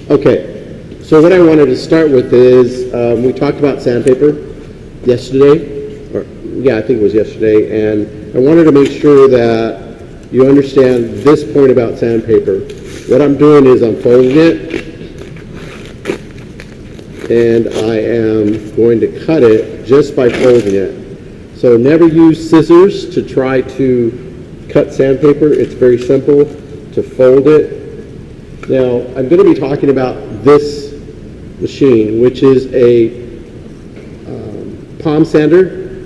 Okay, so what I wanted to start with is, we talked about sandpaper yesterday, or yeah, I think it was yesterday, and I wanted to make sure that you understand this point about sandpaper. What I'm doing is I'm folding it, and I am going to cut it just by folding it. So never use scissors to try to cut sandpaper. It's very simple to fold it. Now, I'm going to be talking about this machine, which is a palm sander.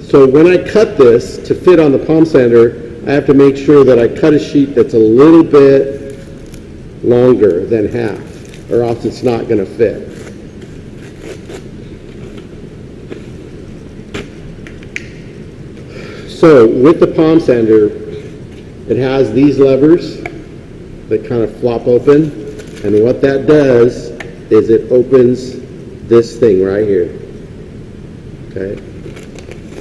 So when I cut this to fit on the palm sander, I have to make sure that I cut a sheet that's a little bit longer than half, or else it's not going to fit. So with the palm sander, it has these levers that kind of flop open, and what that does is it opens this thing right here. Okay,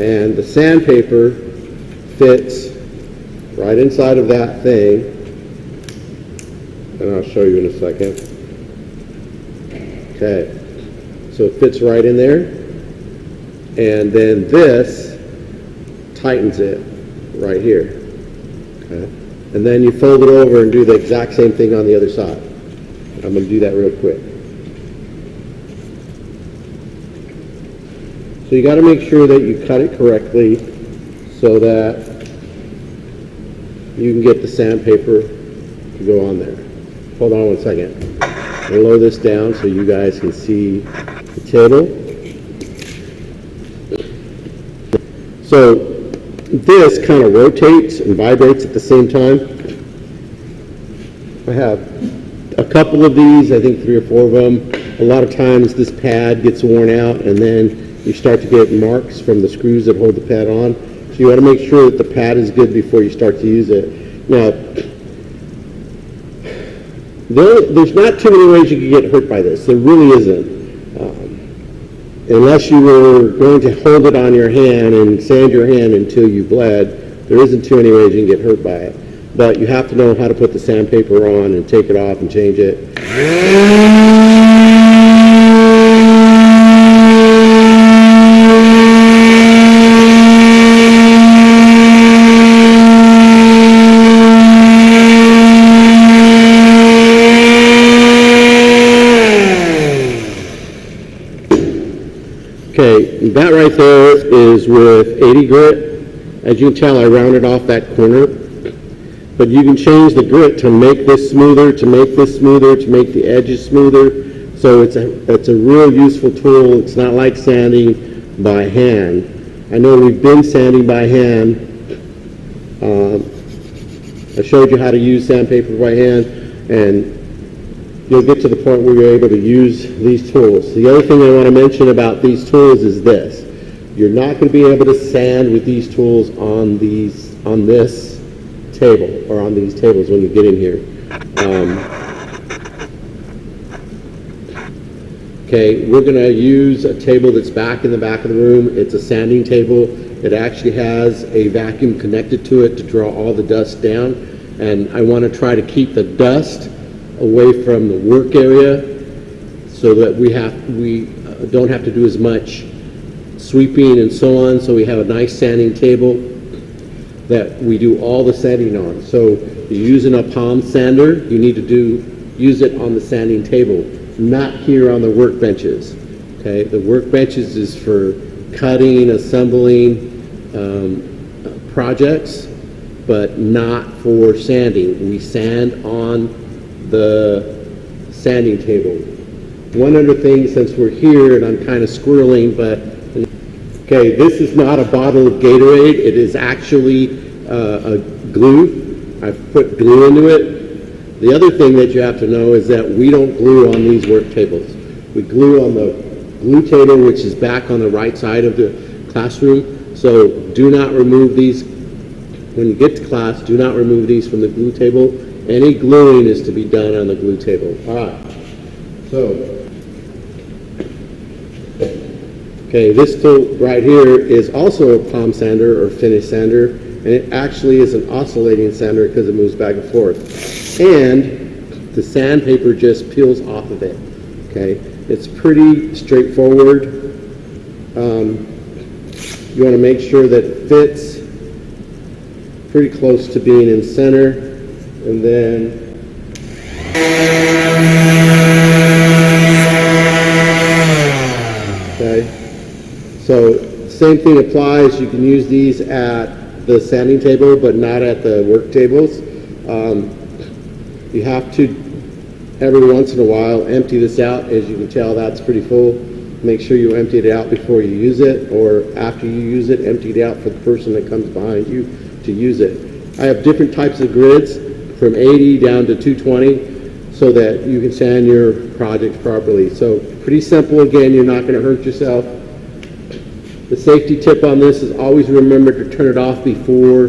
and the sandpaper fits right inside of that thing, and I'll show you in a second. Okay, so it fits right in there, and then this tightens it right here. Okay. And then you fold it over and do the exact same thing on the other side. I'm going to do that real quick. So you got to make sure that you cut it correctly so that you can get the sandpaper to go on there. Hold on one second. I'll lower this down so you guys can see the table. So this kind of rotates and vibrates at the same time. I have a couple of these, I think 3 or 4 of them. A lot of times this pad gets worn out, and then you start to get marks from the screws that hold the pad on. So you want to make sure that the pad is good before you start to use it. Now, there's not too many ways you can get hurt by this. There really isn't. Unless you were going to hold it on your hand and sand your hand until you bled, there isn't too many ways you can get hurt by it. But you have to know how to put the sandpaper on and take it off and change it. Okay, that right there is with 80 grit. As you can tell, I rounded off that corner. But you can change the grit to make this smoother, to make this smoother, to make the edges smoother. So it's a real useful tool. It's not like sanding by hand. I know we've been sanding by hand. I showed you how to use sandpaper by hand, and you'll get to the point where you're able to use these tools. The other thing I want to mention about these tools is this. You're not going to be able to sand with these tools on this table, or on these tables when you get in here. Okay, we're going to use a table that's back in the back of the room. It's a sanding table. It actually has a vacuum connected to it to draw all the dust down, and I want to try to keep the dust away from the work area so that we don't have to do as much sweeping and so on, so we have a nice sanding table that we do all the sanding on. So you're using a palm sander, you need to use it on the sanding table, not here on the workbenches. Okay, the workbenches is for cutting, assembling projects, but not for sanding. We sand on the sanding table. One other thing, since we're here, and I'm kind of squirreling, but okay, this is not a bottle of Gatorade. It is actually a glue. I've put glue into it. The other thing that you have to know is that we don't glue on these work tables. We glue on the glue table, which is back on the right side of the classroom. So do not remove these. When you get to class, do not remove these from the glue table. Any gluing is to be done on the glue table. All right. So, okay, this tool right here is also a palm sander or finish sander, and it actually is an oscillating sander because it moves back and forth. And the sandpaper just peels off of it. Okay, it's pretty straightforward. You want to make sure that it fits pretty close to being in center, and then okay, so same thing applies. You can use these at the sanding table, but not at the work tables. You have to, every once in a while, empty this out. As you can tell, that's pretty full. Make sure you empty it out before you use it, or after you use it, empty it out for the person that comes behind you to use it. I have different types of grids, from 80 down to 220, so that you can sand your project properly. So pretty simple. Again, you're not going to hurt yourself. The safety tip on this is always remember to turn it off before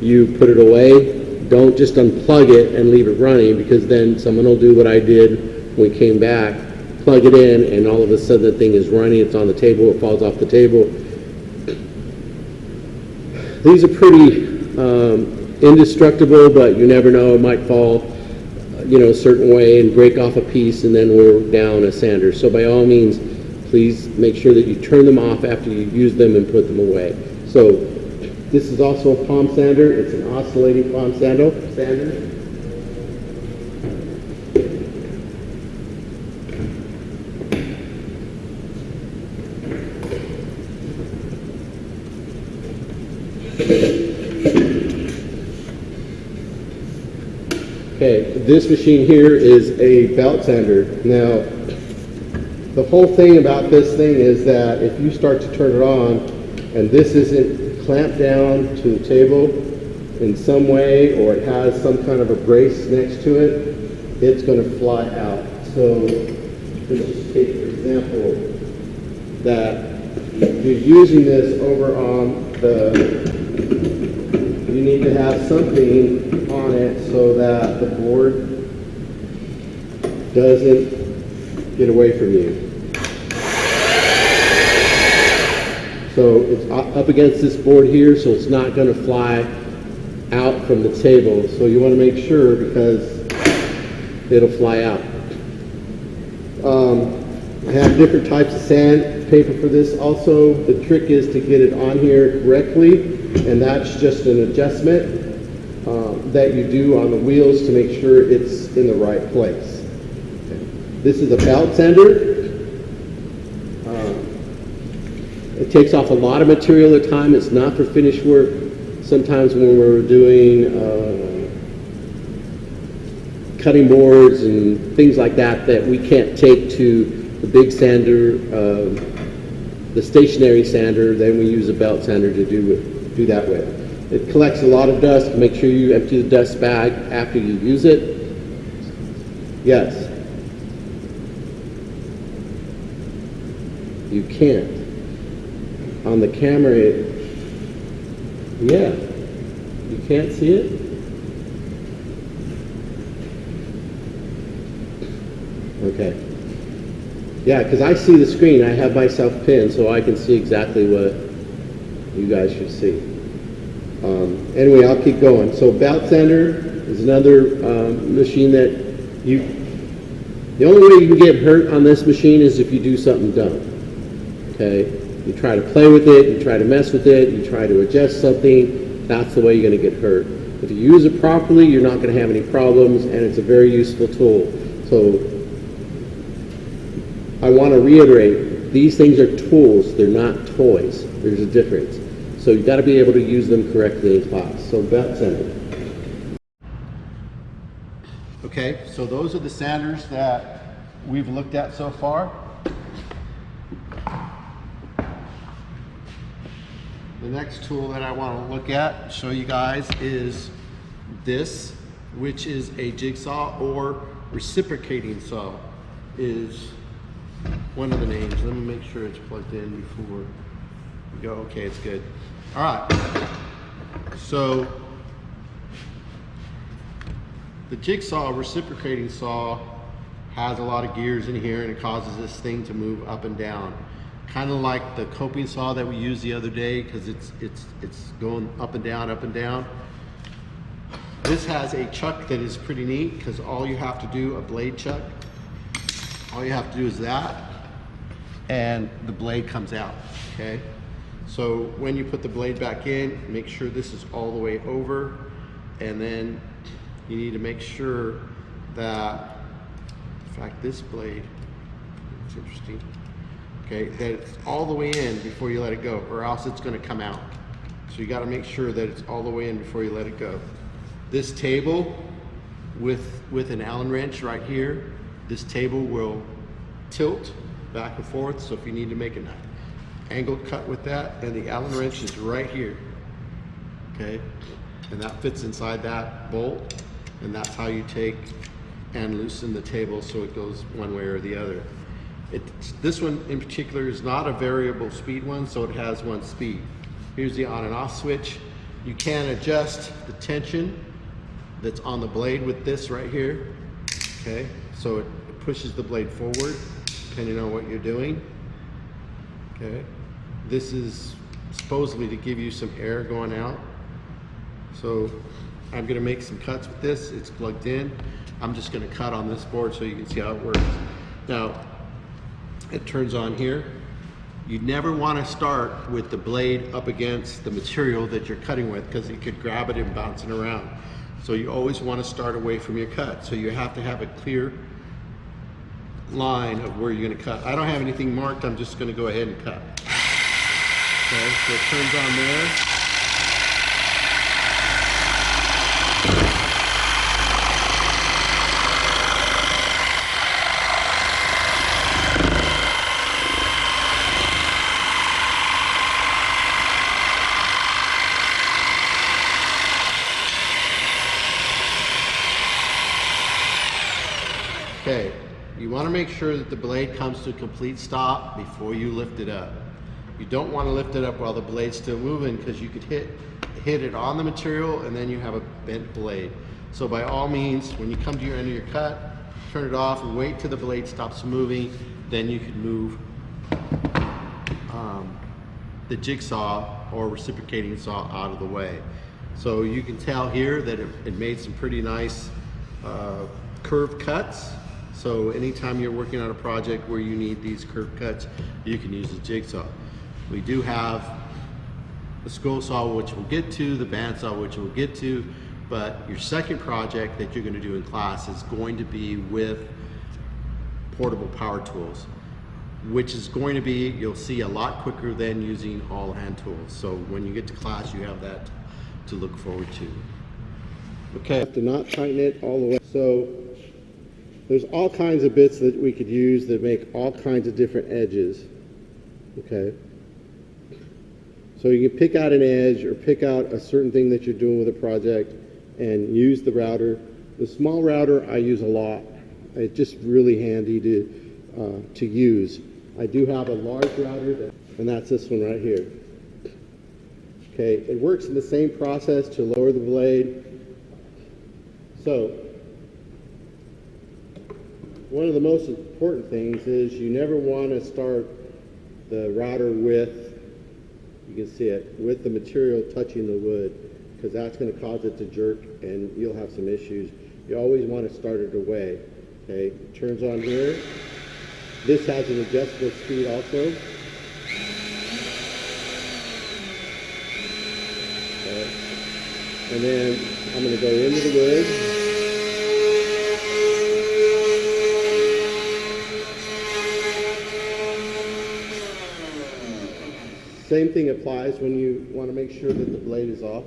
you put it away. Don't just unplug it and leave it running, because then someone will do what I did when we came back, plug it in, and all of a sudden the thing is running, it's on the table, it falls off the table. These are pretty indestructible, but you never know, it might fall a certain way and break off a piece, and then we're down a sander. So by all means, please make sure that you turn them off after you use them and put them away. So this is also a palm sander. It's an oscillating palm sander. Okay, this machine here is a belt sander. Now, the whole thing about this thing is that if you start to turn it on and this isn't clamped down to the table in some way, or it has some kind of a brace next to it, it's going to fly out. So let's just take for example that you're using this over on you need to have something on it so that the board doesn't get away from you. So it's up against this board here, so it's not going to fly out from the table. So you want to make sure, because it'll fly out. I have different types of sandpaper for this also. The trick is to get it on here correctly, and that's just an adjustment that you do on the wheels to make sure it's in the right place. Okay. This is a belt sander. It takes off a lot of material at a time. It's not for finished work. Sometimes when we're doing cutting boards and things like that that we can't take to the big sander, the stationary sander, then we use a belt sander to do that with. It collects a lot of dust. Make sure you empty the dust bag after you use it. Yes. You can't. On the camera, yeah. You can't see it? Okay. Yeah, because I see the screen. I have myself pinned, so I can see exactly what you guys should see. Anyway, I'll keep going. So belt sander is another machine that the only way you can get hurt on this machine is if you do something dumb. Okay? You try to play with it, you try to mess with it, you try to adjust something, that's the way you're going to get hurt. If you use it properly, you're not going to have any problems, and it's a very useful tool. So I want to reiterate, these things are tools, they're not toys. There's a difference. So you've got to be able to use them correctly in class. So belt sander. Okay, so those are the sanders that we've looked at so far. The next tool that I want to look at, show you guys, is this, which is a jigsaw or reciprocating saw, is one of the names. Let me make sure it's plugged in before we go. Okay, it's good. All right. So the jigsaw reciprocating saw has a lot of gears in here, and it causes this thing to move up and down. Kind of like the coping saw that we used the other day, because it's going up and down, up and down. This has a chuck that is pretty neat because all you have to do, a blade chuck, all you have to do is that, and the blade comes out, okay? So when you put the blade back in, make sure this is all the way over, and then you need to make sure that, in fact, this blade, it's interesting, okay, that it's all the way in before you let it go, or else it's going to come out. So you got to make sure that it's all the way in before you let it go. This table with an Allen wrench right here, this table will tilt back and forth, so if you need to make an angled cut with that, and the Allen wrench is right here, okay, and that fits inside that bolt, and that's how you take and loosen the table so it goes one way or the other. This one in particular is not a variable speed one, so it has one speed. Here's the on and off switch. You can adjust the tension that's on the blade with this right here, okay, so it pushes the blade forward depending on what you're doing, okay. This is supposedly to give you some air going out. So I'm going to make some cuts with this. It's plugged in. I'm just going to cut on this board so you can see how it works. Now, it turns on here. You never want to start with the blade up against the material that you're cutting with because you could grab it and bounce it around. So you always want to start away from your cut. So you have to have a clear line of where you're going to cut. I don't have anything marked. I'm just going to go ahead and cut. Okay, so it turns on there. Okay, you want to make sure that the blade comes to a complete stop before you lift it up. You don't want to lift it up while the blade's still moving because you could hit it on the material and then you have a bent blade. So by all means, when you come to your end of your cut, turn it off and wait till the blade stops moving. Then you can move the jigsaw or reciprocating saw out of the way. So you can tell here that it made some pretty nice curved cuts. So anytime you're working on a project where you need these curved cuts, you can use the jigsaw. We do have the scroll saw, which we'll get to, the bandsaw, which we'll get to, but your second project that you're going to do in class is going to be with portable power tools, which is going to be, you'll see, a lot quicker than using all hand tools. So when you get to class, you have that to look forward to. Okay, have to not tighten it all the way. So there's all kinds of bits that we could use that make all kinds of different edges. Okay. So you can pick out an edge or pick out a certain thing that you're doing with a project and use the router. The small router I use a lot. It's just really handy to use. I do have a large router, and that's this one right here. Okay, it works in the same process to lower the blade. So one of the most important things is you never want to start the router with, you can see it, with the material touching the wood, because that's going to cause it to jerk and you'll have some issues. You always want to start it away. Okay, it turns on here. This has an adjustable speed also. Okay. And then I'm going to go into the wood. Same thing applies when you want to make sure that the blade is off.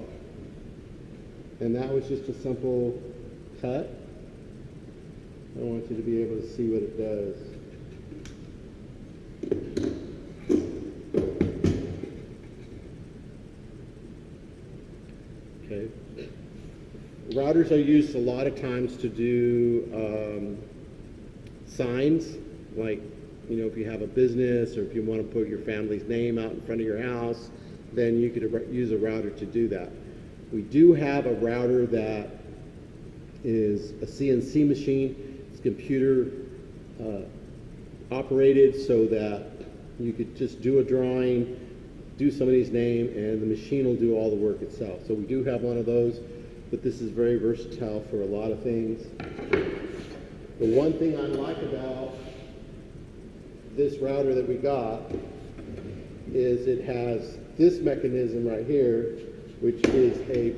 And that was just a simple cut. I want you to be able to see what it does. Okay. Routers are used a lot of times to do signs, like, you know, if you have a business or if you want to put your family's name out in front of your house, then you could use a router to do that. We do have a router that is a CNC machine. It's computer operated so that you could just do a drawing, do somebody's name, and the machine will do all the work itself. So we do have one of those. but this is very versatile for a lot of things. The one thing I like about this router that we got is it has this mechanism right here, which is a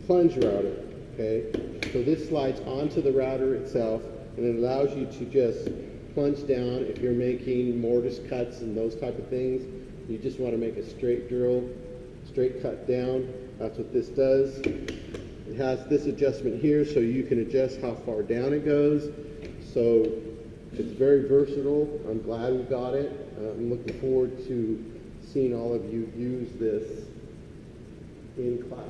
plunge router, okay? So this slides onto the router itself, and it allows you to just plunge down if you're making mortise cuts and those type of things. You just want to make a straight drill, straight cut down. That's what this does. It has this adjustment here, so you can adjust how far down it goes. So it's very versatile. I'm glad we got it. I'm looking forward to seeing all of you use this in class.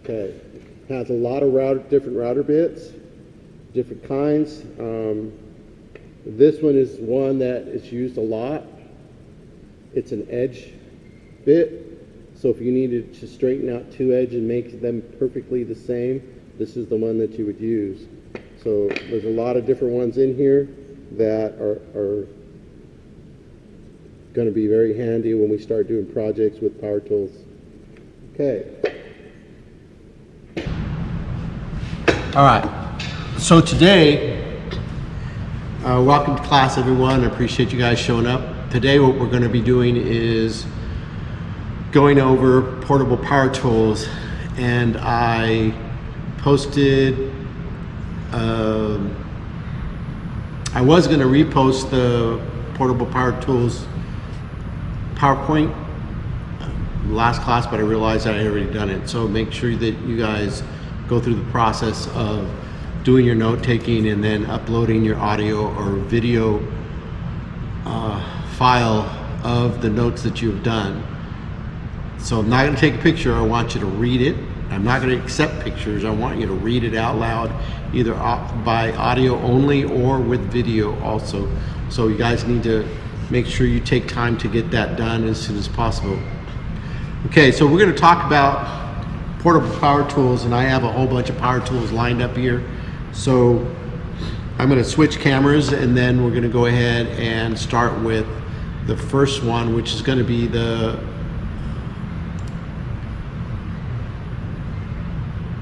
Okay, has a lot of different router bits, different kinds. This one is one that is used a lot. It's an edge bit, so if you needed to straighten out two edges and make them perfectly the same, this is the one that you would use. So there's a lot of different ones in here that are going to be very handy when we start doing projects with power tools. Okay. All right. So today, welcome to class, everyone. I appreciate you guys showing up. Today, what we're going to be doing is going over portable power tools, and I posted. I was going to repost the portable power tools PowerPoint last class, but I realized I had already done it. So make sure that you guys go through the process of doing your note taking and then uploading your audio or video file of the notes that you've done. So I'm not going to take a picture. I want you to read it. I'm not going to accept pictures. I want you to read it out loud, either by audio only or with video also. So you guys need to make sure you take time to get that done as soon as possible. Okay, so we're going to talk about portable power tools, and I have a whole bunch of power tools lined up here. So I'm going to switch cameras, and then we're going to go ahead and start with the first one, which is going to be the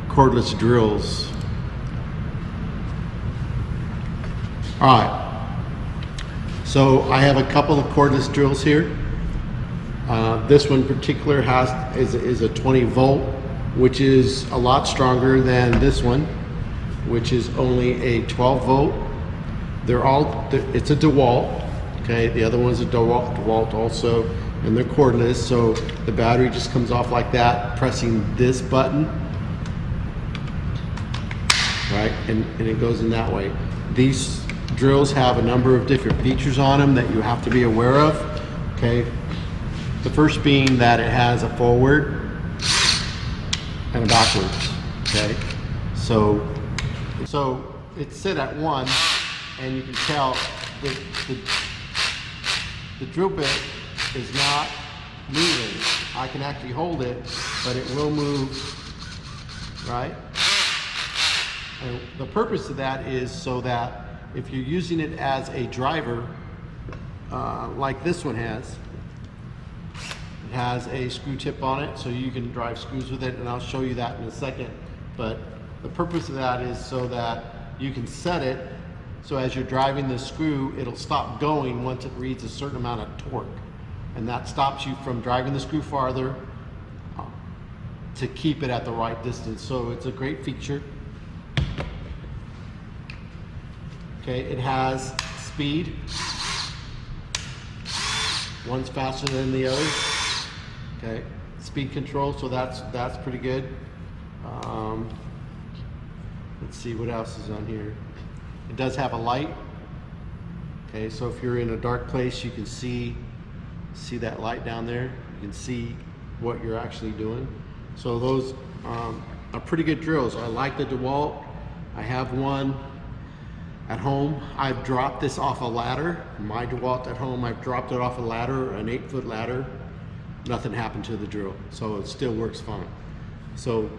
cordless drills. All right, so I have a couple of cordless drills here. This one in particular is a 20 volt, which is a lot stronger than this one, which is only a 12 volt. It's a DeWalt, okay? The other one's a DeWalt also, and they're cordless, so the battery just comes off like that, pressing this button, right? And it goes in that way. These drills have a number of different features on them that you have to be aware of, okay? The first being that it has a forward and a backwards, okay? So it's set at 1, and you can tell the drill bit is not moving. I can actually hold it, but it will move, right? And the purpose of that is so that if you're using it as a driver, like this one has, it has a screw tip on it, so you can drive screws with it, and I'll show you that in a second. But the purpose of that is so that you can set it so as you're driving the screw, it'll stop going once it reads a certain amount of torque. And that stops you from driving the screw farther to keep it at the right distance. So it's a great feature. Okay, it has speed. One's faster than the other. Okay, speed control, so that's pretty good. Let's see what else is on here. It does have a light. Okay, so if you're in a dark place, you can see that light down there. You can see what you're actually doing. So those are pretty good drills. I like the DeWalt. I have one at home. I've dropped this off a ladder. My DeWalt at home, I've dropped it off a ladder, an 8-foot ladder. Nothing happened to the drill, so it still works fine. So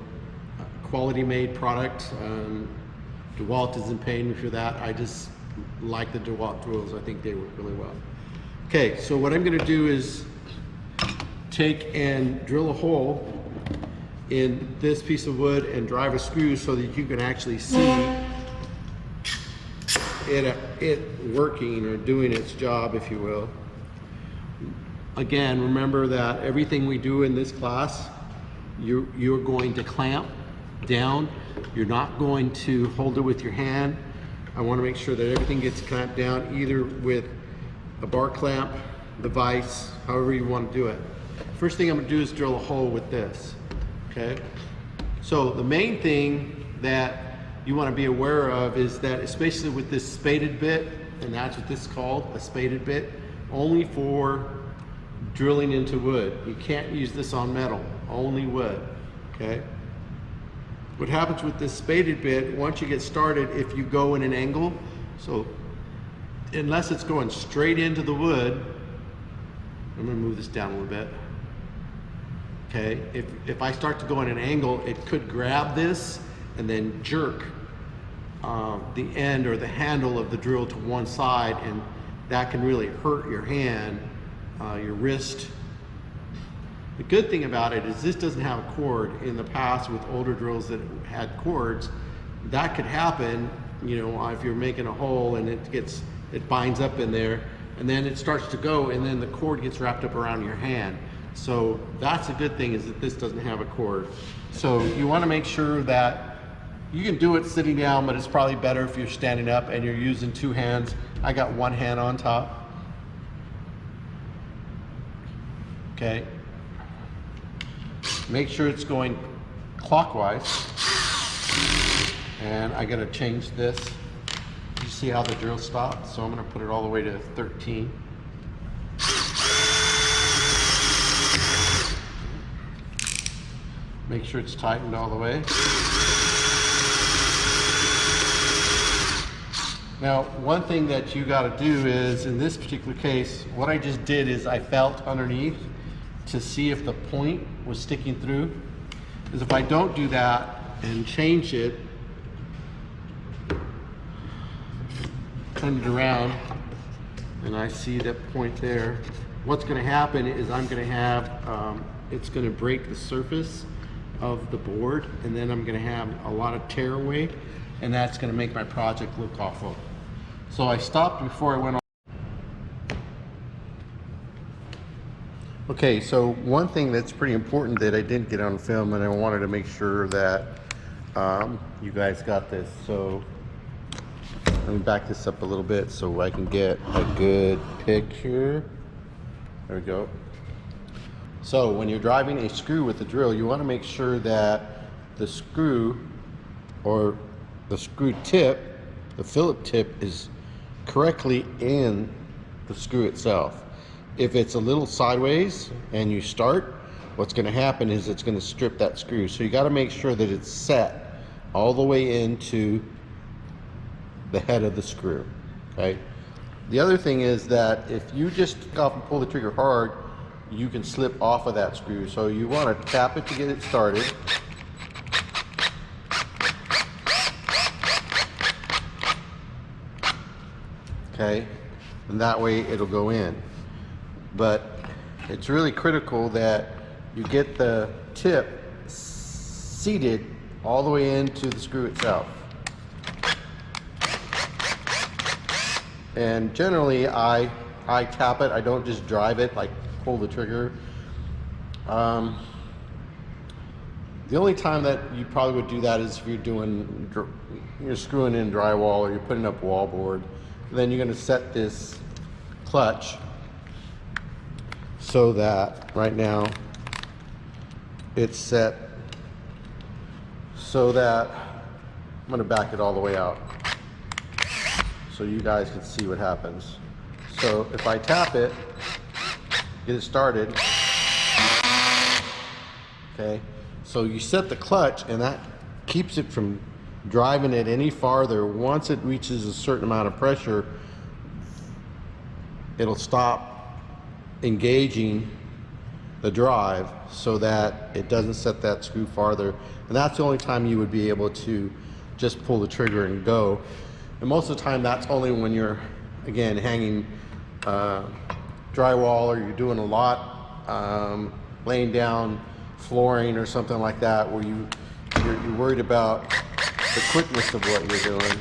quality made product. DeWalt isn't paying me for that. I just like the DeWalt drills. I think they work really well. Okay, so what I'm gonna do is take and drill a hole in this piece of wood and drive a screw so that you can actually see it working or doing its job, if you will. Again, remember that everything we do in this class, you're going to clamp down. You're not going to hold it with your hand. I want to make sure that everything gets clamped down either with a bar clamp, the vise, however you want to do it. First thing I'm going to do is drill a hole with this. Okay, so the main thing that you want to be aware of is that, especially with this spaded bit, and that's what this is called, a spaded bit, only for drilling into wood. You can't use this on metal, only wood. Okay, what happens with this spaded bit, once you get started, if you go in an angle, so unless it's going straight into the wood, I'm going to move this down a little bit. Okay, if I start to go in an angle, it could grab this and then jerk the end or the handle of the drill to one side, and that can really hurt your hand, your wrist. The good thing about it is this doesn't have a cord. In the past, with older drills that had cords, that could happen, you know, if you're making a hole and it binds up in there, and then it starts to go, and then the cord gets wrapped up around your hand. So that's a good thing, is that this doesn't have a cord. So you want to make sure that you can do it sitting down, but it's probably better if you're standing up and you're using two hands. I got one hand on top. Okay. Make sure it's going clockwise. And I got to change this. You see how the drill stopped? So I'm going to put it all the way to 13. Make sure it's tightened all the way. Now, one thing that you got to do is, in this particular case, what I just did is I felt underneath to see if the point was sticking through. Because if I don't do that and change it, turn it around, and I see that point there, what's going to happen is I'm going to have, it's going to break the surface of the board, and then I'm going to have a lot of tear away, and that's going to make my project look awful. So I stopped before I went on. Okay, so one thing that's pretty important that I didn't get on film, and I wanted to make sure that you guys got this. So let me back this up a little bit so I can get a good picture. There we go. So when you're driving a screw with the drill, you want to make sure that the screw, or the screw tip, the Phillip tip, is correctly in the screw itself. If it's a little sideways and you start, what's going to happen is it's going to strip that screw. So you got to make sure that it's set all the way into the head of the screw. Okay. The other thing is that if you just go off and pull the trigger hard, you can slip off of that screw. So you want to tap it to get it started. Okay, and that way it'll go in. But it's really critical that you get the tip seated all the way into the screw itself. And generally I tap it, I don't just drive it, like pull the trigger. The only time that you probably would do that is if you're screwing in drywall or you're putting up wallboard. Then you're going to set this clutch so that right now it's set so that I'm going to back it all the way out so you guys can see what happens. So if I tap it, get it started, okay, so you set the clutch and that keeps it from driving it any farther. Once it reaches a certain amount of pressure, it'll stop engaging the drive so that it doesn't set that screw farther. And that's the only time you would be able to just pull the trigger and go. And most of the time that's only when you're, again, hanging drywall or you're doing a lot, laying down flooring or something like that, where you're worried about the quickness of what you're doing.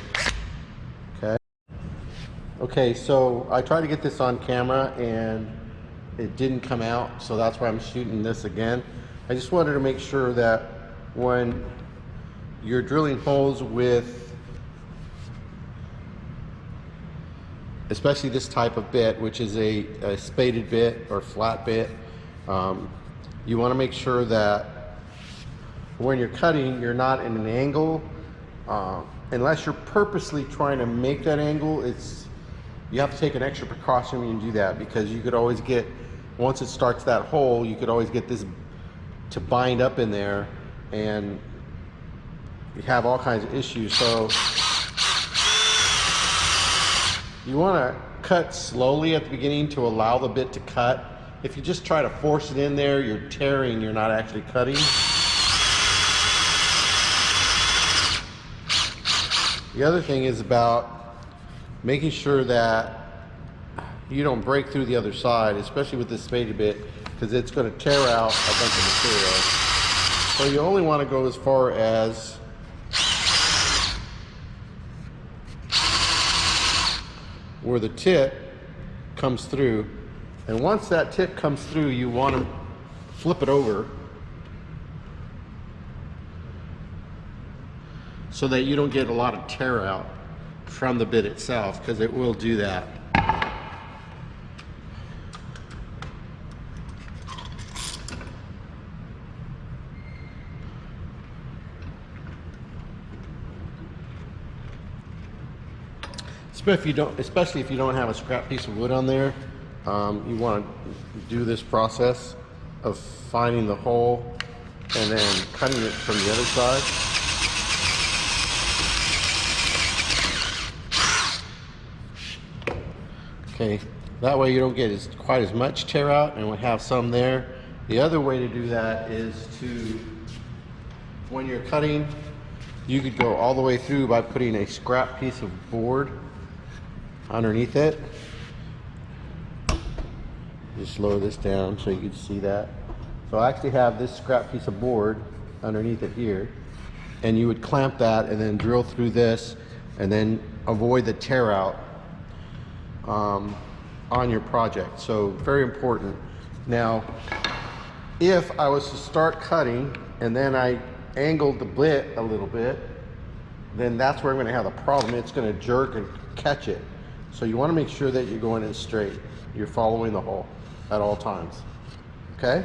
Okay, so I tried to get this on camera and it didn't come out, so that's why I'm shooting this again. I just wanted to make sure that when you're drilling holes with, especially this type of bit, which is a spaded bit or flat bit, you want to make sure that when you're cutting, you're not in an angle, unless you're purposely trying to make that angle. You have to take an extra precaution when you do that, because you could always get, once it starts that hole, you could always get this to bind up in there and you have all kinds of issues. So you want to cut slowly at the beginning to allow the bit to cut. If you just try to force it in there, you're tearing, you're not actually cutting. The other thing is about making sure that you don't break through the other side, especially with this spaded bit, because it's going to tear out a bunch of material. So you only want to go as far as where the tip comes through. And once that tip comes through, you want to flip it over so that you don't get a lot of tear out from the bit itself, because it will do that. Especially if you don't have a scrap piece of wood on there, you want to do this process of finding the hole and then cutting it from the other side. Okay, that way you don't get quite as much tear out, and we have some there. The other way to do that is when you're cutting, you could go all the way through by putting a scrap piece of board underneath it. Just lower this down so you can see that. So I actually have this scrap piece of board underneath it here, and you would clamp that and then drill through this and then avoid the tear out on your project. So very important. Now, if I was to start cutting and then I angled the bit a little bit, then that's where I'm going to have a problem. It's going to jerk and catch it. So you want to make sure that you're going in straight. You're following the hole at all times. Okay?